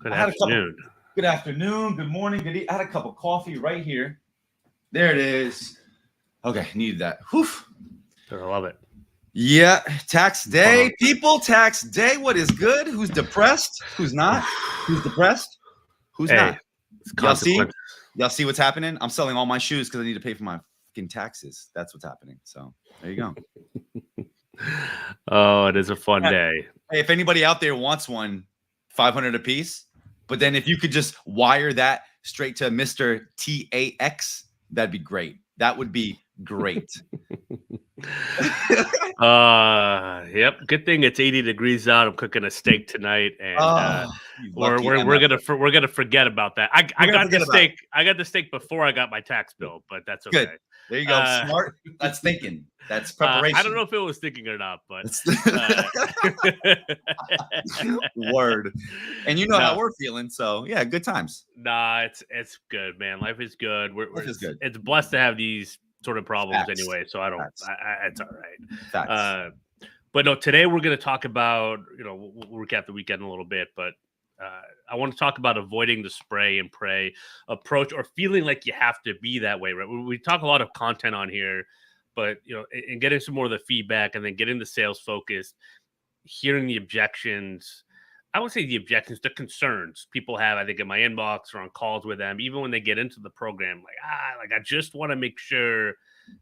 Good I had a couple. afternoon. Good afternoon. Good morning. I had a cup of coffee right here. There it is. Okay, needed that. Whew. I love it. Yeah, tax day, people. Tax day. What is good? Who's depressed? Who's not? Who's depressed? Who's Hey, not? it's Y'all see? consequences. Y'all see what's happening? I'm selling all my shoes because I need to pay for my fucking taxes. That's what's happening. So there you go. Oh, it is a fun day. Hey, if anybody out there wants one, 500 a piece. But then if you could just wire that straight to Mr. TAX, that'd be great. That would be great. Yep. Good thing it's 80 degrees out. I'm cooking a steak tonight, and we're gonna forget about that. I got the steak. I got the steak before I got my tax bill, but that's okay. Good. There you go. Smart. That's thinking. That's preparation. I don't know if it was thinking or not, but word. And you know how we're feeling, so yeah, good times. Nah, it's good, man. Life is good. Life is good. It's blessed to have these sort of problems anyway, so I don't. It's all right. Facts. But no, today we're going to talk about, we'll recap the weekend a little bit, but I want to talk about avoiding the spray and pray approach, or feeling like you have to be that way, right? We talk a lot of content on here, but, and getting some more of the feedback, and then getting the sales focused, hearing the objections. I would say the objections, the concerns people have, I think, in my inbox or on calls with them, even when they get into the program, I just want to make sure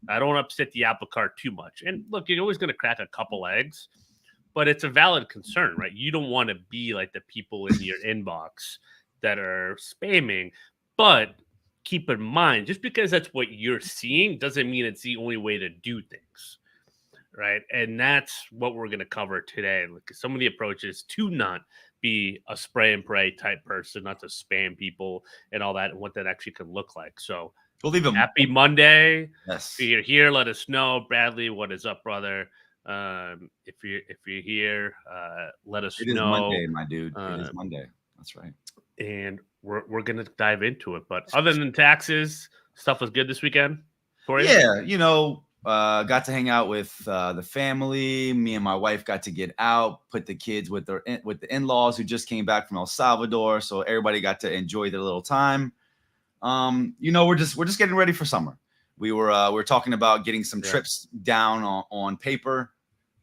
I don't upset the apple cart too much. And look, you're always going to crack a couple eggs, but it's a valid concern, right? You don't want to be like the people in your inbox that are spamming, but keep in mind, just because that's what you're seeing doesn't mean it's the only way to do things, right? And that's what we're going to cover today. Like some of the approaches to not be a spray and pray type person, not to spam people and all that, and what that actually can look like. So we'll leave them. Happy Monday. Yes. If you're here, let us know. Bradley, what is up, brother? If you're here, let us know. It is Monday, my dude. It is Monday. That's right. And we're gonna dive into it. But other than taxes, stuff was good this weekend for you? Yeah, got to hang out with the family. Me and my wife got to get out, put the kids with the in-laws who just came back from El Salvador. So everybody got to enjoy their little time. We're just getting ready for summer. We were talking about getting some trips down on paper.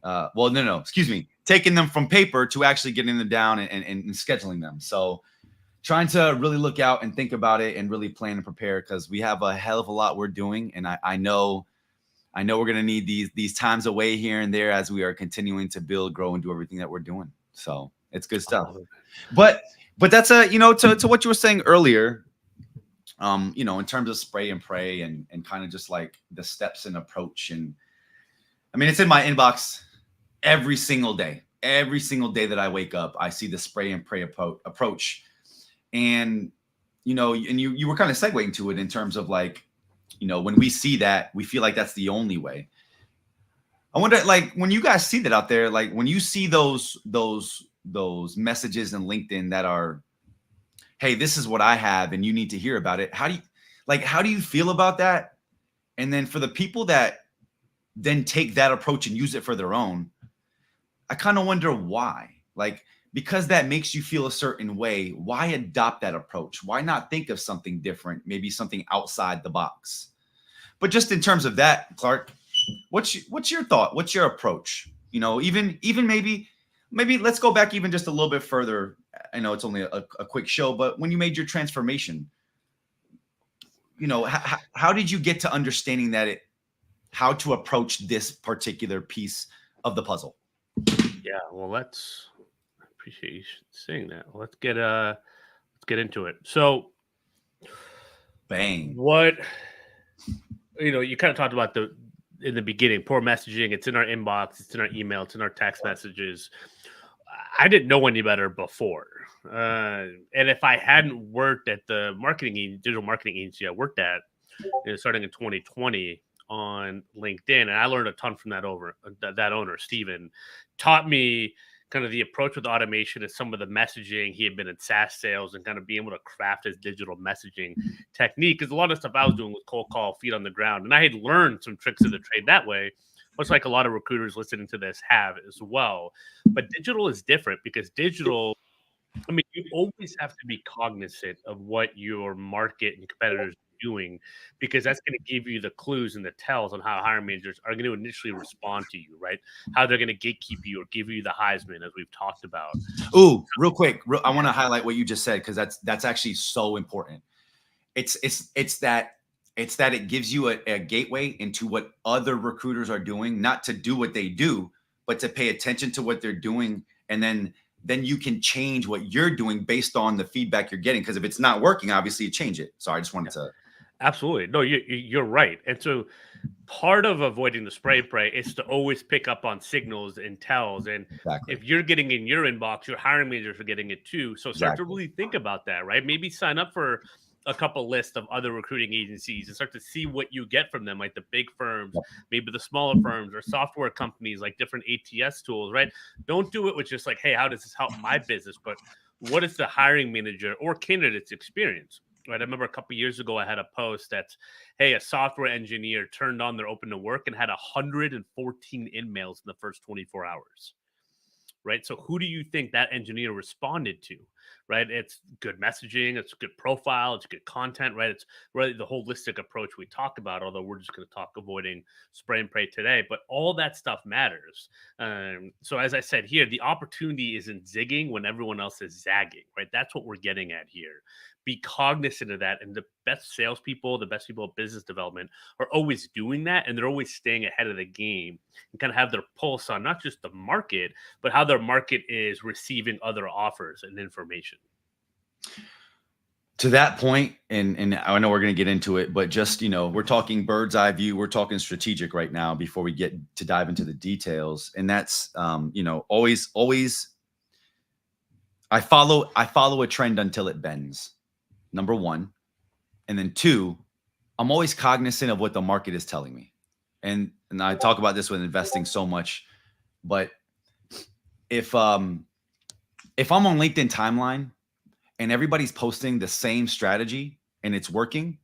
Excuse me, taking them from paper to actually getting them down and scheduling them. So trying to really look out and think about it and really plan and prepare, because we have a hell of a lot we're doing. And I know we're going to need these times away here and there as we are continuing to build, grow, and do everything that we're doing. So it's good stuff. But that's to what you were saying earlier, in terms of spray and pray and kind of just like the steps and approach. And I mean, it's in my inbox every single day. Every single day that I wake up, I see the spray and pray approach. And, you were kind of segueing to it in terms of like, when we see that, we feel like that's the only way. I wonder, like, when you guys see that out there, like when you see those messages in LinkedIn that are, hey, this is what I have and you need to hear about it. How do you feel about that? And then for the people that then take that approach and use it for their own, I kind of wonder why. Like, because that makes you feel a certain way, why adopt that approach? Why not think of something different, maybe something outside the box? But just in terms of that, Clark, what's your thought? What's your approach? Even maybe let's go back even just a little bit further. I know it's only a quick show, but when you made your transformation, how did you get to understanding how to approach this particular piece of the puzzle? Yeah, well, I appreciate you saying that. Let's get into it. So, bang. What you kind of talked about in the beginning, poor messaging. It's in our inbox, it's in our email, it's in our text messages. I didn't know any better before. And if I hadn't worked at the digital marketing agency I worked at, starting in 2020 on LinkedIn, and I learned a ton from that owner, Steven, taught me kind of the approach with automation and some of the messaging. He had been in SaaS sales and kind of being able to craft his digital messaging technique, because a lot of stuff I was doing was cold call, feet on the ground. And I had learned some tricks of the trade that way, much like a lot of recruiters listening to this have as well. But digital is different, because digital I mean, you always have to be cognizant of what your market and competitors are doing because that's going to give you the clues and the tells on how hiring managers are going to initially respond to you, right? How they're going to gatekeep you or give you the Heisman, as we've talked about. Ooh, real quick, I want to highlight what you just said because that's actually so important. It's that it gives you a gateway into what other recruiters are doing, not to do what they do, but to pay attention to what they're doing, and then you can change what you're doing based on the feedback you're getting. Because if it's not working, obviously you change it. So I just wanted to. Absolutely. No, you're right. And so part of avoiding the spray and pray is to always pick up on signals and tells. And Exactly. if you're getting in your inbox, your hiring managers are getting it too. So start to Exactly. really think about that, right? Maybe sign up for a couple lists of other recruiting agencies and start to see what you get from them, like the big firms, Yep. maybe the smaller firms or software companies like different ATS tools, right? Don't do it with just like, hey, how does this help my business? But what is the hiring manager or candidate's experience? Right. I remember a couple years ago, I had a post that, hey, a software engineer turned on their open to work and had 114 in-mails in the first 24 hours. Right. So who do you think that engineer responded to? Right. It's good messaging. It's good profile. It's good content. Right. It's really the holistic approach we talk about, although we're just going to talk avoiding spray and pray today. But all that stuff matters. So as I said here, the opportunity isn't zigging when everyone else is zagging. Right. That's what we're getting at here. Be cognizant of that. And the best salespeople, the best people at business development are always doing that. And they're always staying ahead of the game and kind of have their pulse on not just the market, but how their market is receiving other offers and information. To that point, and I know we're going to get into it, but just, we're talking bird's eye view, we're talking strategic right now before we get to dive into the details. And that's, always I follow a trend until it bends. Number one. And then two, I'm always cognizant of what the market is telling me. And I talk about this with investing so much, but if I'm on LinkedIn timeline and everybody's posting the same strategy and it's working,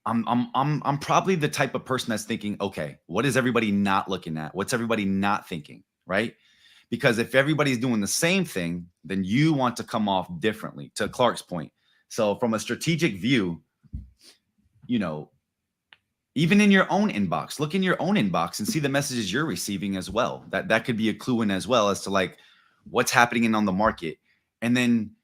I'm probably the type of person that's thinking, okay, what is everybody not looking at? What's everybody not thinking, right? Because if everybody's doing the same thing, then you want to come off differently, to Clark's point. So from a strategic view, even in your own inbox, look in your own inbox and see the messages you're receiving as well. That could be a clue in as well as to like what's happening on the market. And then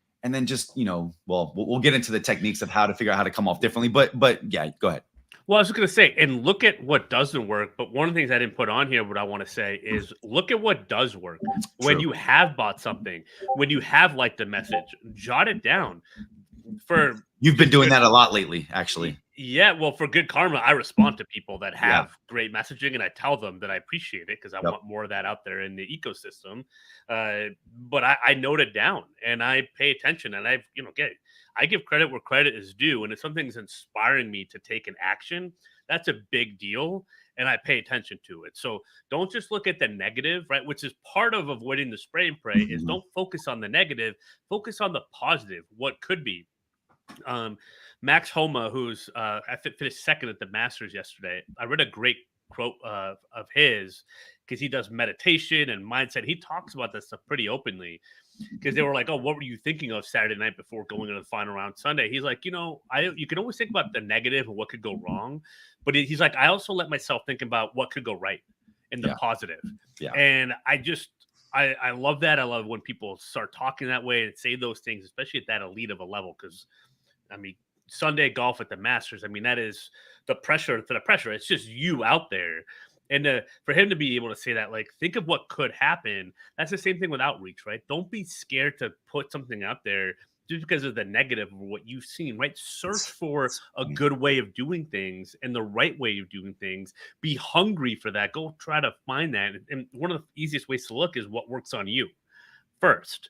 just, we'll get into the techniques of how to figure out how to come off differently. But yeah, go ahead. Well, I was just going to say, and look at what doesn't work. But one of the things I didn't put on here, what I want to say is look at what does work. When True. you have bought something, when you have liked the message, jot it down. You've been doing that a lot lately, actually. Yeah, well, for good karma, I respond to people that have great messaging, and I tell them that I appreciate it because I want more of that out there in the ecosystem. But I note it down and I pay attention, and I give credit where credit is due. And if something's inspiring me to take an action, that's a big deal, and I pay attention to it. So don't just look at the negative, right? Which is part of avoiding the spray and pray. Is don't focus on the negative, focus on the positive. What could be. Max Homa, who's I finished second at the Masters yesterday. I read a great quote of his because he does meditation and mindset. He talks about this stuff pretty openly because they were like, "Oh, what were you thinking of Saturday night before going into the final round Sunday?" He's like, you can always think about the negative and what could go wrong, but he's like, I also let myself think about what could go right and the positive. Yeah, and I love that. I love when people start talking that way and say those things, especially at that elite of a level. Because I mean, Sunday golf at the Masters, I mean, that is the pressure to the pressure. It's just you out there. And for him to be able to say that, like, think of what could happen. That's the same thing with outreach, right? Don't be scared to put something out there just because of the negative of what you've seen, right? Search for a good way of doing things and the right way of doing things. Be hungry for that. Go try to find that. And one of the easiest ways to look is what works on you first.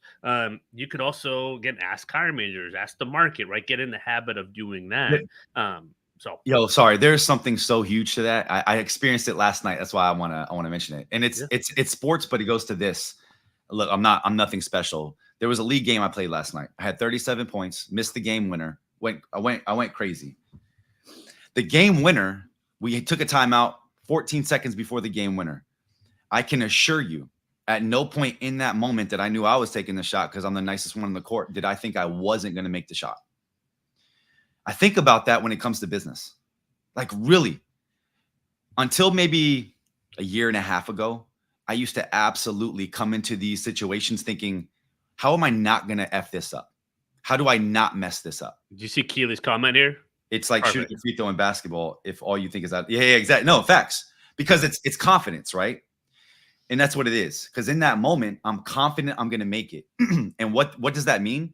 You could also ask hiring managers, ask the market, right? Get in the habit of doing that. Sorry, there's something so huge to that. I experienced it last night. That's why I wanna mention it. And it's sports, but it goes to this. Look, I'm nothing special. There was a league game I played last night. I had 37 points, missed the game winner. I went crazy. The game winner, we took a timeout 14 seconds before the game winner. I can assure you, At no point in that moment that I knew I was taking the shot because I'm the nicest one on the court, did I think I wasn't going to make the shot. I think about that when it comes to business. Like really, until maybe a year and a half ago, I used to absolutely come into these situations thinking, how am I not going to F this up? How do I not mess this up? Did you see Keely's comment here? It's like shooting a free throw in basketball if all you think is that. Yeah, exactly. No, facts. Because it's confidence, right? And that's what it is. Because in that moment, I'm confident I'm going to make it. And what does that mean?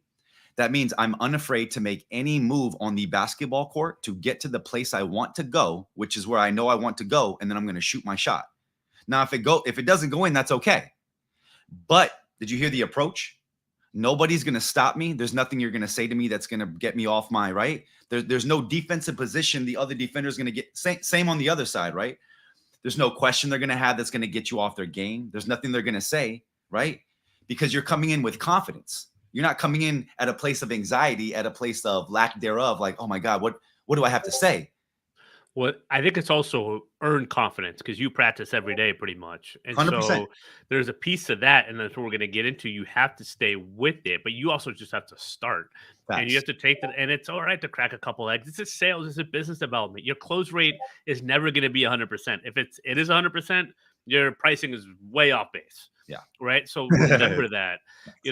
That means I'm unafraid to make any move on the basketball court to get to the place I want to go, which is where I know I want to go, and then I'm going to shoot my shot. Now, if it doesn't go in, that's okay. But did you hear the approach? Nobody's going to stop me. There's nothing you're going to say to me that's going to get me off my right. There's no defensive position the other defender is going to get. Same on the other side, right? There's no question they're going to have that's going to get you off their game. There's nothing they're going to say, right? Because you're coming in with confidence. You're not coming in at a place of anxiety, at a place of lack thereof. Like, oh my God, what do I have to say? Well, I think it's also earned confidence because you practice every day pretty much. And 100%. So there's a piece of that. And that's what we're going to get into. You have to stay with it, but you also just have to start. Facts. And you have to take that. And it's all right to crack a couple eggs. This is sales. This is business development. Your close rate is never going to be 100%. If it is 100%, your pricing is way off base. Yeah. Right. So remember that,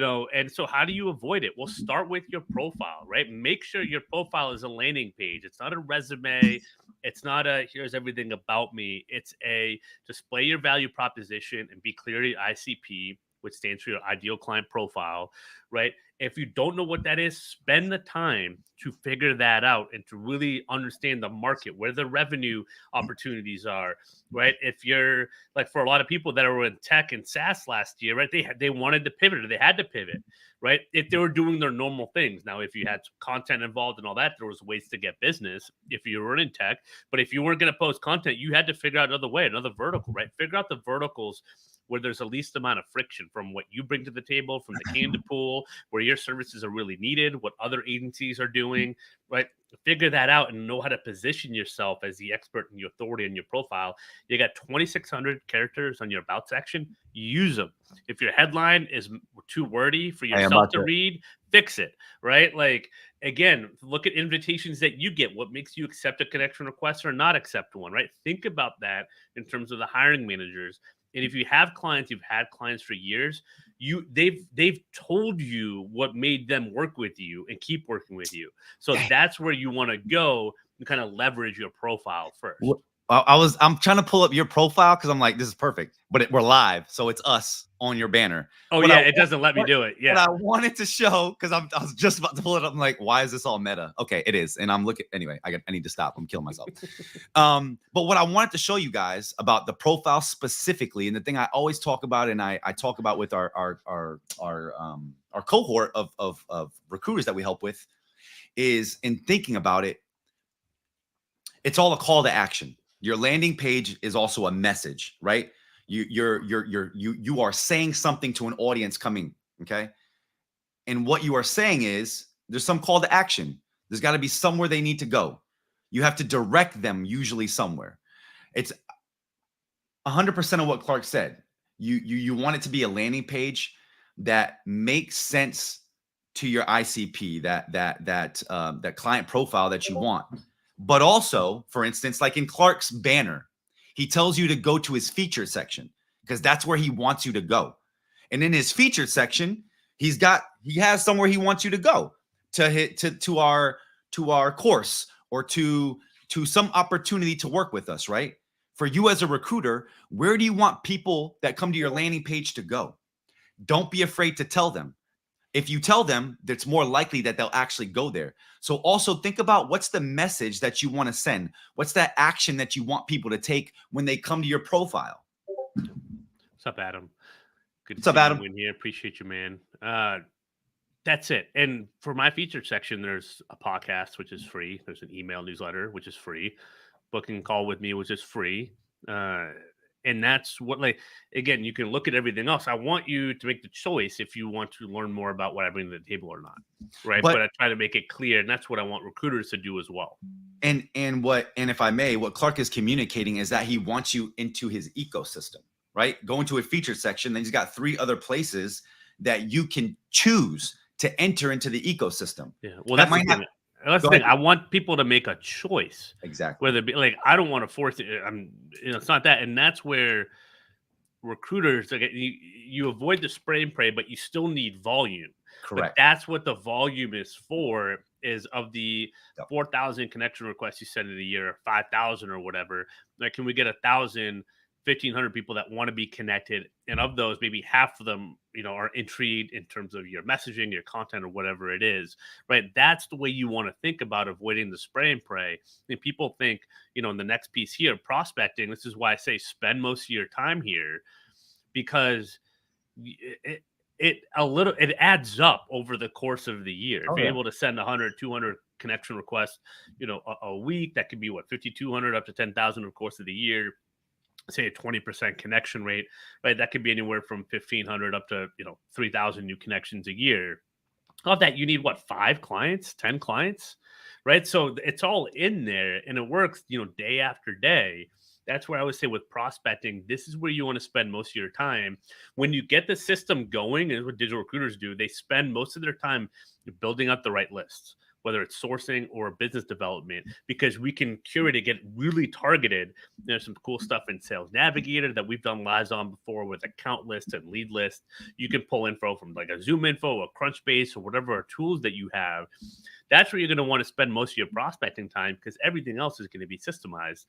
and so how do you avoid it? Well, start with your profile, right? Make sure your profile is a landing page. It's not a resume. It's not a here's everything about me. It's a display your value proposition and be clear to your ICP, which stands for your ideal client profile, right? If you don't know what that is, spend the time to figure that out and to really understand the market, where the revenue opportunities are, right? If you're like for a lot of people that were in tech and SaaS last year, right? They wanted to pivot or they had to pivot, right? If they were doing their normal things. Now, if you had some content involved and all that, there was ways to get business if you were in tech. But if you weren't going to post content, you had to figure out another way, another vertical, right? Figure out the verticals where there's the least amount of friction from what you bring to the table, from the candidate pool, where your services are really needed, what other agencies are doing, right? Figure that out and know how to position yourself as the expert and the authority in your profile. You got 2,600 characters on your about section. Use them. If your headline is too wordy for yourself to read, fix it, right? Like, again, look at invitations that you get. What makes you accept a connection request or not accept one, right? Think about that in terms of the hiring managers. And if you have clients, you've had clients for years, they've told you what made them work with you and keep working with you. So that's where you want to go and kind of leverage your profile first. I'm trying to pull up your profile because I'm like, this is perfect, but we're live, so it's us on your banner. Oh, what yeah, it doesn't let me do it. Yeah, but I wanted to show because I was just about to pull it up. I'm like, why is this all meta? Okay, it is, and I'm looking anyway. I need to stop. I'm killing myself. But what I wanted to show you guys about the profile specifically, and the thing I always talk about, and I talk about with our cohort of recruiters that we help with, is in thinking about it. It's all a call to action. Your landing page is also a message, right? You are saying something to an audience coming, okay? And what you are saying is there's some call to action. There's got to be somewhere they need to go. You have to direct them usually somewhere. It's 100% of what Clark said. You want it to be a landing page that makes sense to your ICP, that client profile that you want. But also, for instance, like in Clark's banner, he tells you to go to his featured section because that's where he wants you to go. And in his featured section, he has somewhere he wants you to go to our course or to some opportunity to work with us, right? For you as a recruiter, where do you want people that come to your landing page to go? Don't be afraid to tell them. If you tell them, it's more likely that they'll actually go there. So also think about what's the message that you want to send. What's that action that you want people to take when they come to your profile? What's up, Adam? Good What's up, Adam? In here. Appreciate you, man. That's it. And for my featured section, there's a podcast, which is free. There's an email newsletter, which is free. Booking call with me, which is free. And that's what, like, again, you can look at everything else. I want you to make the choice if you want to learn more about what I bring to the table or not, right? But I try to make it clear, and that's what I want recruiters to do as well. And if I may, what Clark is communicating is that he wants you into his ecosystem. right? Go into a featured section. Then he's got 3 other places that you can choose to enter into the ecosystem. Yeah. Well, That that's the might thing. not That's the go thing. ahead. I want people to make a choice. Exactly. Whether it be like, I don't want to force it. It's not that. And that's where recruiters, like, you avoid the spray and pray, but you still need volume. But Correct. that's what the volume is for, is of the Yep. 4,000 connection requests you send in a year, or 5,000 or whatever. Like, can we get 1,000, 1,500 people that want to be connected? And of those, maybe half of them, are intrigued in terms of your messaging, your content, or whatever it is, right? That's the way you want to think about avoiding the spray and pray. And people think, in the next piece here, prospecting, this is why I say spend most of your time here, because it adds up over the course of the year. If you're able to send 100, 200 connection requests, a week, that could be 5,200 up to 10,000 over the course of the year. Say a 20% connection rate, right? That could be anywhere from 1,500 up to 3,000 new connections a year. Of that, you need 5 clients, 10 clients, right? So it's all in there, and it works, day after day. That's where I would say with prospecting, this is where you want to spend most of your time. When you get the system going, and what digital recruiters do, they spend most of their time building up the right lists, whether it's sourcing or business development, because we can curate it, get really targeted. There's some cool stuff in Sales Navigator that we've done lives on before with account lists and lead lists. You can pull info from like a Zoom Info, a Crunchbase, or whatever tools that you have. That's where you're going to want to spend most of your prospecting time, because everything else is going to be systemized,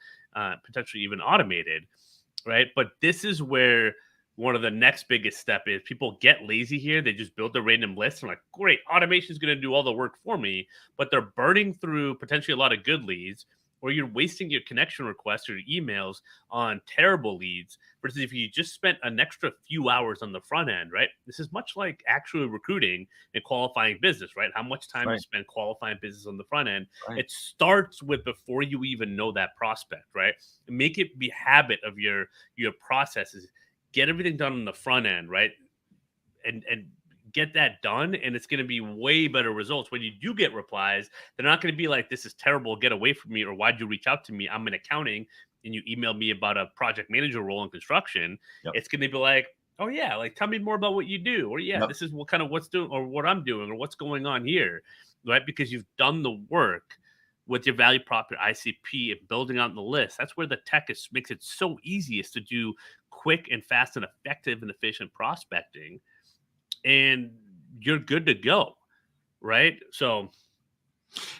potentially even automated, right? But this is where one of the next biggest step is people get lazy here. They just build a random list and like, great, automation is going to do all the work for me, but they're burning through potentially a lot of good leads, or you're wasting your connection requests or your emails on terrible leads. Versus if you just spent an extra few hours on the front end, right? This is much like actually recruiting and qualifying business, right? How much time you spend qualifying business on the front end. Right. It starts with before you even know that prospect, right? Make it be habit of your processes. Get everything done on the front end, right? And get that done, and it's going to be way better results. When you do get replies, they're not going to be like, this is terrible, get away from me, or why'd you reach out to me? I'm in accounting and you emailed me about a project manager role in construction. Yep. It's going to be like, oh yeah, like tell me more about what you do, or yeah, this is what's doing, or what I'm doing, or what's going on here, right? Because you've done the work with your value prop, your ICP, and building out the list. That's where the tech makes it so easiest to do quick and fast and effective and efficient prospecting, and you're good to go, right? So,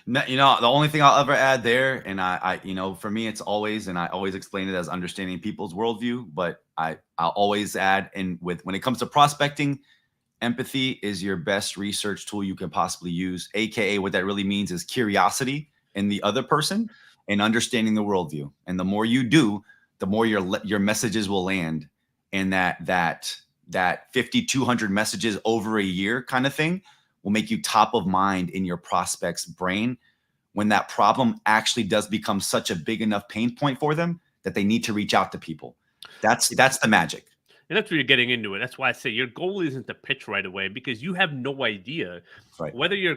the only thing I'll ever add there, and I for me, it's always, and I always explain it as understanding people's worldview, but I'll always add, and when it comes to prospecting, empathy is your best research tool you can possibly use. AKA, what that really means is curiosity in the other person and understanding the worldview. And the more you do, the more your messages will land, and that 5,200 messages over a year kind of thing will make you top of mind in your prospect's brain when that problem actually does become such a big enough pain point for them that they need to reach out to people. That's the magic. And that's where you're getting into it. That's why I say your goal isn't to pitch right away, because you have no idea whether you're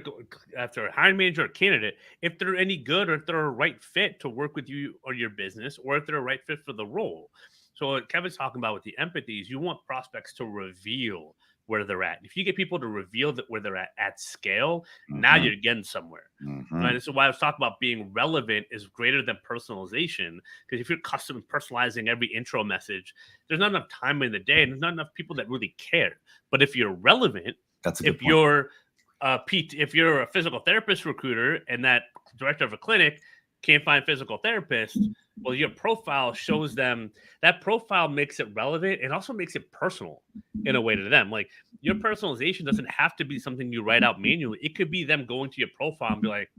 after a hiring manager or candidate, if they're any good, or if they're a right fit to work with you or your business, or if they're a right fit for the role. So what Kevin's talking about with the empathies, you want prospects to reveal where they're at. If you get people to reveal that where they're at scale, now you're getting somewhere. Right? And so why I was talking about being relevant is greater than personalization, because if you're custom personalizing every intro message, there's not enough time in the day, and there's not enough people that really care. But if you're relevant, if you're a physical therapist recruiter and that director of a clinic can't find physical therapists, well, your profile shows them. That profile makes it relevant and also makes it personal in a way to them. Like, your personalization doesn't have to be something you write out manually. It could be them going to your profile and be like,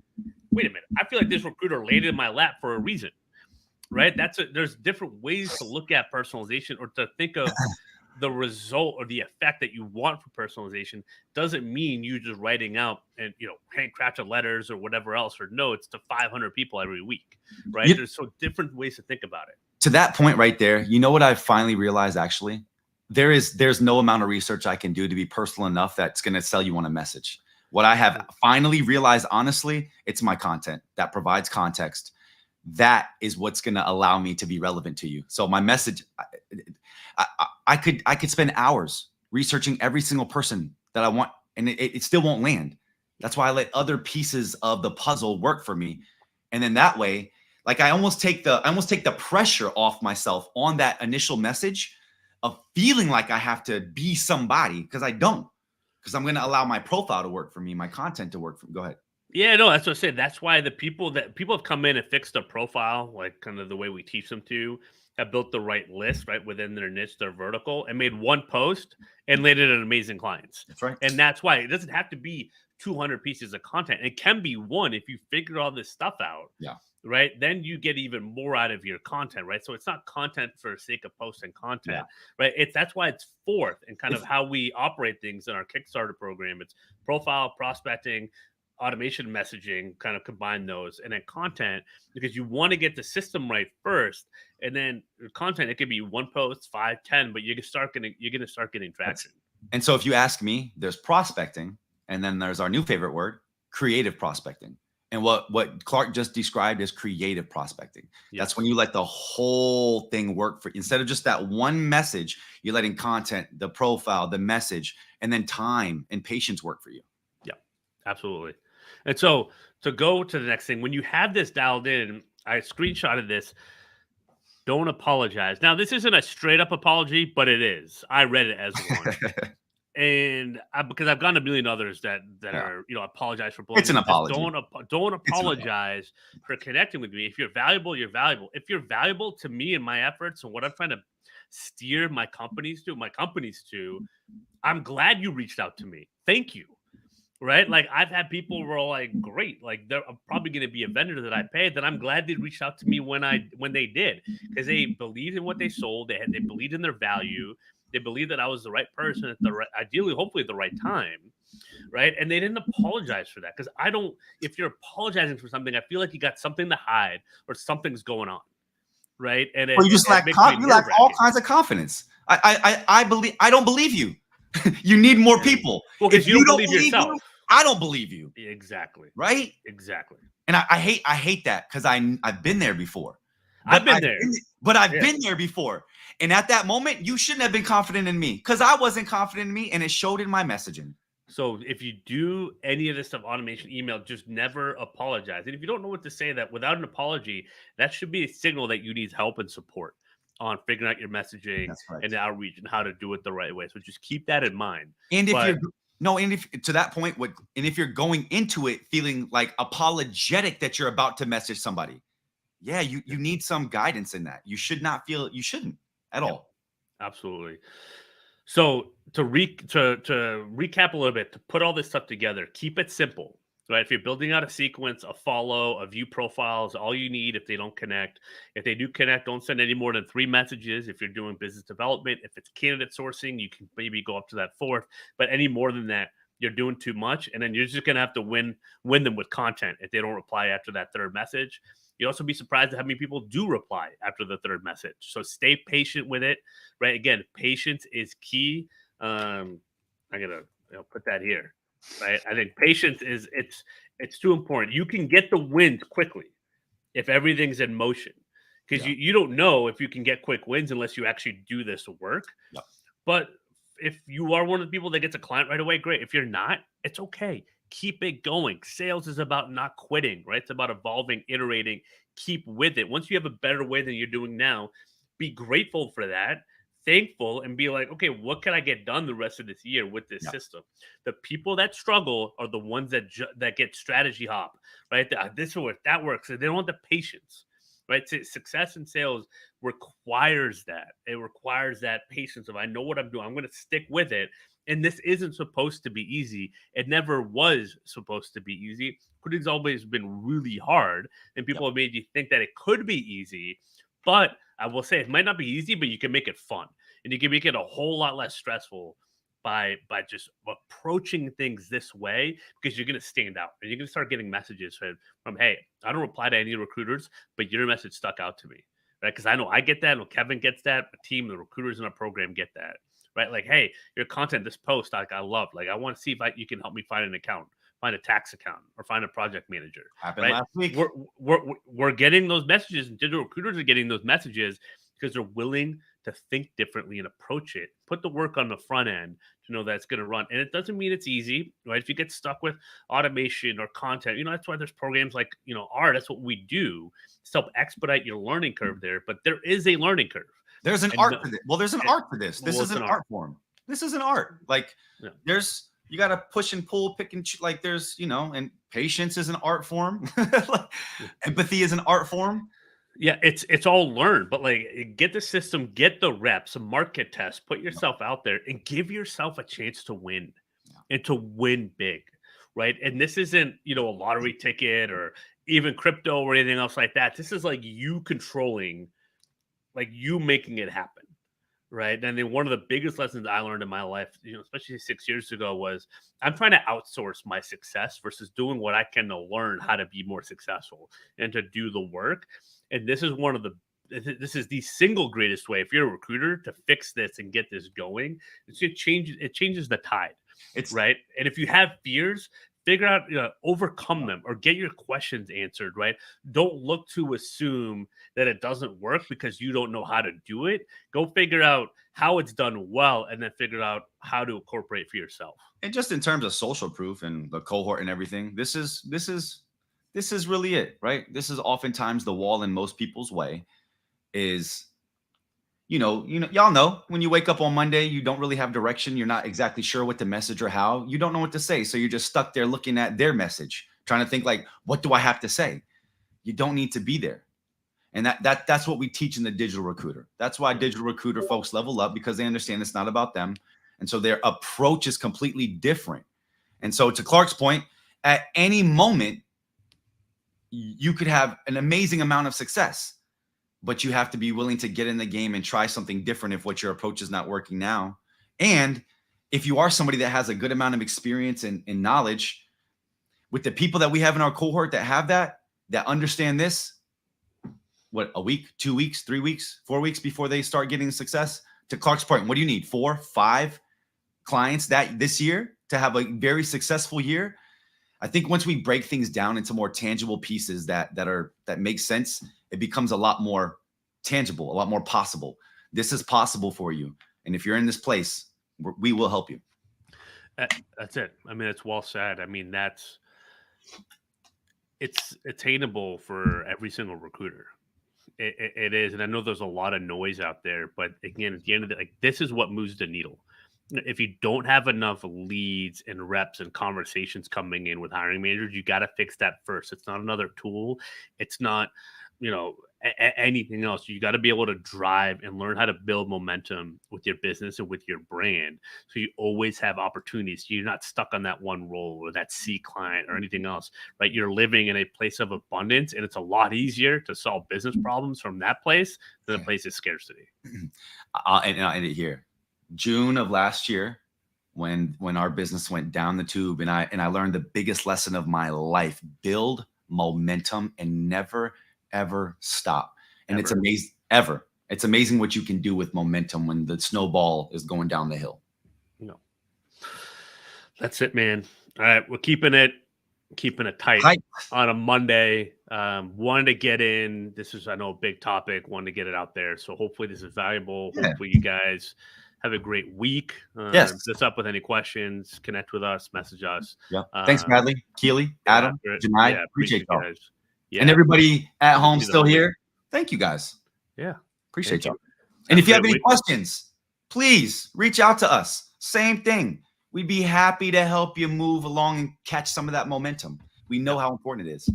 wait a minute, I feel like this recruiter laid in my lap for a reason, right? There's different ways to look at personalization, or to think of the result or the effect that you want for personalization. Doesn't mean you just writing out and handcrafted letters or whatever else, or notes to 500 people every week, right? There's so different ways to think about it. To that point right there, you know what I've finally realized? Actually, there's no amount of research I can do to be personal enough that's going to sell you on a message. What I have finally realized, honestly, it's my content that provides context. That is what's going to allow me to be relevant to you. So my message, I could spend hours researching every single person that I want, and it still won't land. That's why I let other pieces of the puzzle work for me. And then that way, like I almost take the pressure off myself on that initial message of feeling like I have to be somebody, because I don't, because I'm going to allow my profile to work for me, my content to work for me. Go ahead. Yeah, no, that's what I said. That's why the people have come in and fixed their profile, like kind of the way we teach them to, have built the right list, right, within their niche, their vertical, and made one post and landed an amazing clients. That's right. And that's why it doesn't have to be 200 pieces of content. It can be one if you figure all this stuff out. Yeah. Right. Then you get even more out of your content. Right. So it's not content for the sake of posting content. Yeah. Right. That's why it's fourth and kind of how we operate things in our Kickstarter program. It's profile, prospecting, automation, messaging, kind of combine those, and then content, because you want to get the system right first, and then content, it could be one post, 5, 10, but you're gonna start getting traction. And so if you ask me, there's prospecting, and then there's our new favorite word, creative prospecting. And what Clark just described as creative prospecting. Yes. That's when you let the whole thing work for, instead of just that one message, you're letting content, the profile, the message, and then time and patience work for you. Yeah, absolutely. And so to go to the next thing, when you have this dialed in, I screenshotted this. Don't apologize. Now, this isn't a straight up apology, but it is. I read it as one. And because I've gotten a million others that are, apologize for blowing. It's an apology. Don't apologize for connecting with me. If you're valuable, you're valuable. If you're valuable to me and my efforts and what I'm trying to steer my companies to, I'm glad you reached out to me. Thank you. Right? Like I've had people who are like, great, like they're probably going to be a vendor that I paid, that I'm glad they reached out to me when they did, because they believed in what they sold. They believed in their value. They believed that I was the right person at the right, ideally, hopefully at the right time. Right. And they didn't apologize for that. Because if you're apologizing for something, I feel like you got something to hide or something's going on. Right. And you just lack all kinds of confidence. I don't believe you. You need more people. Well, if you don't believe yourself. I don't believe you. Exactly. Right? Exactly. And I hate that, because I've been there before. I've been there before. And at that moment, you shouldn't have been confident in me, because I wasn't confident in me, and it showed in my messaging. So if you do any of this stuff, automation, email, just never apologize. And if you don't know what to say, that without an apology, that should be a signal that you need help and support on figuring out your messaging and the outreach and how to do it the right way. So just keep that in mind. And if to that point, if you're going into it feeling like apologetic that you're about to message somebody, you need some guidance in that. You shouldn't at all. Absolutely. So to recap a little bit, to put all this stuff together, keep it simple. Right? If you're building out a sequence, a follow, a view profiles, all you need if they don't connect. If they do connect, don't send any more than 3 messages. If you're doing business development, if it's candidate sourcing, you can maybe go up to that 4th. But any more than that, you're doing too much. And then you're just going to have to win them with content if they don't reply after that 3rd message. You'll also be surprised at how many people do reply after the 3rd message. So stay patient with it. Right? Again, patience is key. I'm going to put that here. Right. I think patience it's too important. You can get the wins quickly if everything's in motion, because you don't know if you can get quick wins unless you actually do this work. Yep. But if you are one of the people that gets a client right away, great. If you're not, it's okay. Keep it going. Sales is about not quitting, right? It's about evolving, iterating, keep with it. Once you have a better way than you're doing now, be grateful for that. Thankful, and be like, okay, what can I get done the rest of this year with this system? The people that struggle are the ones that get strategy hop, right? This works, that works. They don't have the patience, right? Success in sales requires that. It requires that patience of, I know what I'm doing. I'm going to stick with it. And this isn't supposed to be easy. It never was supposed to be easy. Recruiting's always been really hard, and people have made you think that it could be easy. But I will say it might not be easy, but you can make it fun, and you can make it a whole lot less stressful by just approaching things this way, because you're going to stand out and you're going to start getting messages from, hey, I don't reply to any recruiters, but your message stuck out to me, right? Because I know I get that. I know Kevin gets that. The team, the recruiters in our program get that, right? Like, hey, your content, this post, like I love, like I want to see if you can help me find an account, find a tax account, or find a project manager. Happened last week. We're getting those messages, and digital recruiters are getting those messages because they're willing to think differently and approach it. Put the work on the front end to know that it's going to run. And it doesn't mean it's easy, right? If you get stuck with automation or content, that's why there's programs like, R. That's what we do to help expedite your learning curve there. But there is a learning curve. There's an art to this. Well, there's an art to this. This is an art form. This is an art. Like you got to push and pull, pick and choose. Like there's, and patience is an art form. Empathy is an art form. Yeah, it's all learned, but like get the system, get the reps, a market test, put yourself out there and give yourself a chance to win and to win big, right? And this isn't, a lottery ticket or even crypto or anything else like that. This is like you controlling, like you making it happen, right? And then one of the biggest lessons I learned in my life, especially 6 years ago, was I'm trying to outsource my success versus doing what I can to learn how to be more successful and to do the work. And this is this is the single greatest way, if you're a recruiter, to fix this and get this going. It changes the tide. It's right. And if you have fears, figure out, overcome them or get your questions answered, right? Don't look to assume that it doesn't work because you don't know how to do it. Go figure out how it's done well and then figure out how to incorporate for yourself. And just in terms of social proof and the cohort and everything, this is really it, right? This is oftentimes the wall in most people's way is, y'all know when you wake up on Monday, you don't really have direction. You're not exactly sure what to message or how. You don't know what to say. So you're just stuck there looking at their message, trying to think like, what do I have to say? You don't need to be there. And that's what we teach in the Digital Recruiter. That's why Digital Recruiter folks level up, because they understand it's not about them. And so their approach is completely different. And so to Clark's point, at any moment, you could have an amazing amount of success, but you have to be willing to get in the game and try something different if what your approach is not working now. And if you are somebody that has a good amount of experience and knowledge, with the people that we have in our cohort that have that understand this, what, a week, 2 weeks, 3 weeks, 4 weeks before they start getting success? To Clark's point, what do you need? 4, 5 clients this year to have a very successful year? I think once we break things down into more tangible pieces that make sense, it becomes a lot more tangible, a lot more possible. This is possible for you. And if you're in this place, we will help you. That's it. I mean, it's well said. I mean, it's attainable for every single recruiter. It is. And I know there's a lot of noise out there, but again, at the end of it, this is what moves the needle. If you don't have enough leads and reps and conversations coming in with hiring managers, you got to fix that first. It's not another tool. It's not, anything else. You got to be able to drive and learn how to build momentum with your business and with your brand. So you always have opportunities. You're not stuck on that one role or that C client or anything else, right? You're living in a place of abundance, and it's a lot easier to solve business problems from that place than a place of scarcity. I'll end it here. June of last year, when our business went down the tube, and I learned the biggest lesson of my life: build momentum and never ever stop. And It's amazing. It's amazing what you can do with momentum when the snowball is going down the hill. That's it, man. All right, we're keeping it tight on a Monday. Wanted to get in. This is, I know, a big topic. Wanted to get it out there. So hopefully this is valuable. Yeah. Hopefully you guys have a great week. Yes. Hit us up with any questions. Connect with us. Message us. Yeah. Thanks, Bradley, Keely, Adam, Janai. Yeah, appreciate y'all. Yeah. And everybody at home still here. Thank you, guys. Yeah. Appreciate y'all. And if you have any questions, please reach out to us. Same thing. We'd be happy to help you move along and catch some of that momentum. We know how important it is.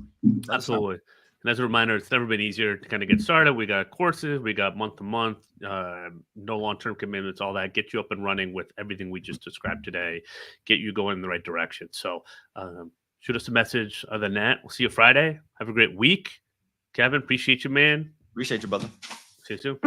Absolutely. And as a reminder, it's never been easier to kind of get started. We got courses, we got month to month, no long-term commitments, all that. Get you up and running with everything we just described today. Get you going in the right direction. So shoot us a message. Other than that, we'll see you Friday. Have a great week. Kevin, appreciate you, man. Appreciate you, brother. See you soon.